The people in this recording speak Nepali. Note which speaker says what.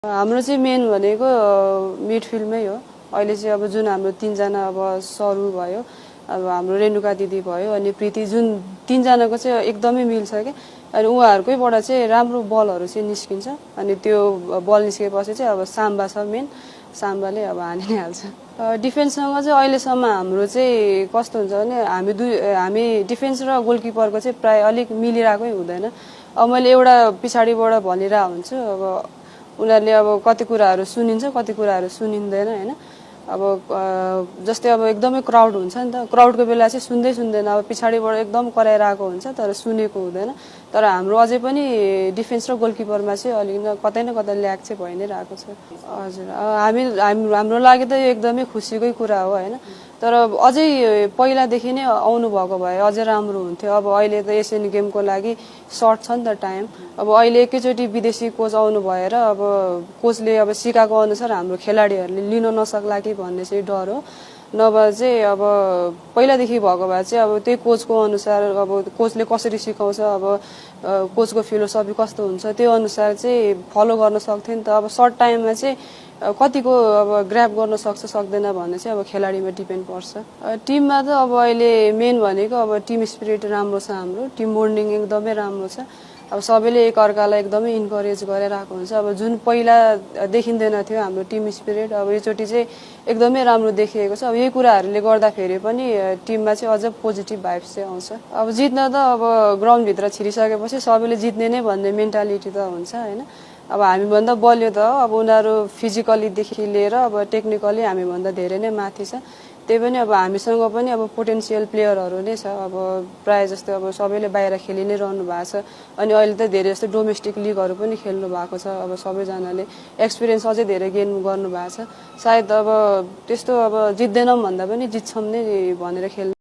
Speaker 1: हाम्रो चाहिँ मेन भनेको मिडफिल्डमै हो। अहिले चाहिँ अब जुन हाम्रो तीनजना अब सरु भयो, अब हाम्रो रेणुका दिदी भयो अनि प्रीति, जुन तीनजनाको चाहिँ एकदमै मिल्छ के। अनि उहाँहरूकैबाट चाहिँ राम्रो बलहरू चाहिँ निस्किन्छ। अनि त्यो बल निस्केपछि चाहिँ अब साम्बा छ मेन, साम्बाले अब हानि नै हाल्छ। डिफेन्ससँग चाहिँ अहिलेसम्म हाम्रो चाहिँ कस्तो हुन्छ भने हामी डिफेन्स र गोलकिपरको चाहिँ प्राय अलिक मिलिरहेकै हुँदैन। अब मैले एउटा पछाडिबाट भनिरहेको हुन्छु, अब उनीहरूले अब कति कुराहरू सुनिन्छ, कति कुराहरू सुनिँदैन हैन। अब जस्तै अब एकदमै क्राउड हुन्छ नि त, क्राउडको बेला चाहिँ सुन्दैन, अब पछाडिबाट एकदम कराइरहेको हुन्छ तर सुनेको हुँदैन। तर हाम्रो अझै पनि डिफेन्स र गोलकिपरमा चाहिँ अलिक कतै न कतै ल्याक चाहिँ भइ नै रहेको छ। हजुर, हाम्रो लागि त यो एकदमै खुसीकै कुरा हो हैन। तर अझै पहिलादेखि नै आउनु भएको भए अझै राम्रो हुन्थ्यो। अब अहिले त एसियन गेमको लागि सर्ट छ नि त टाइम। अब अहिले एकैचोटि विदेशी कोच आउनु भएर अब कोचले अब सिकाएको अनुसार हाम्रो खेलाडीहरूले लिन नसक्ला कि भन्ने चाहिँ डर हो। नभए चाहिँ अब पहिलादेखि भएको भए चाहिँ अब त्यही कोचको अनुसार अब कोचले कसरी सिकाउँछ, अब कोचको फिलोसफी कस्तो हुन्छ त्यो अनुसार चाहिँ फलो गर्न सक्थ्यो नि त। अब सर्ट टाइममा चाहिँ कतिको अब ग्र्याब गर्न सक्छ सक्दैन भन्ने चाहिँ अब खेलाडीमा डिपेन्ड पर्छ। टिममा त अब अहिले मेन भनेको अब टिम स्पिरिट राम्रो छ, हाम्रो टिम बोन्डिङ एकदमै राम्रो छ। अब सबैले एकअर्कालाई एकदमै इन्करेज गरिरहेको हुन्छ। अब जुन पहिला देखिँदैन थियो हाम्रो टिम स्पिरिट, अब योचोटि चाहिँ एकदमै राम्रो देखिएको छ। अब यही कुराहरूले गर्दाखेरि पनि टिममा चाहिँ अझ पोजिटिभ भाइब्स चाहिँ आउँछ। अब जित्न त अब ग्राउन्डभित्र छिरिसकेपछि सबैले जित्ने नै भन्ने मेन्टालिटी त हुन्छ हैन। अब हामीभन्दा बलियो त हो, अब उनीहरू फिजिकलीदेखि लिएर अब टेक्निकली हामीभन्दा धेरै नै माथि छ। त्यही पनि अब हामीसँग पनि अब पोटेन्सियल प्लेयरहरू नै छ। अब प्रायः जस्तो अब सबैले बाहिर खेलि नै रहनु भएको छ। अनि अहिले त धेरै जस्तो डोमेस्टिक लिगहरू पनि खेल्नु भएको छ। अब सबैजनाले एक्सपिरियन्स अझै धेरै गेन गर्नु भएको छ। सायद अब त्यस्तो अब जित्दैनौँ भन्दा पनि जित्छौँ नै भनेर खेल्नु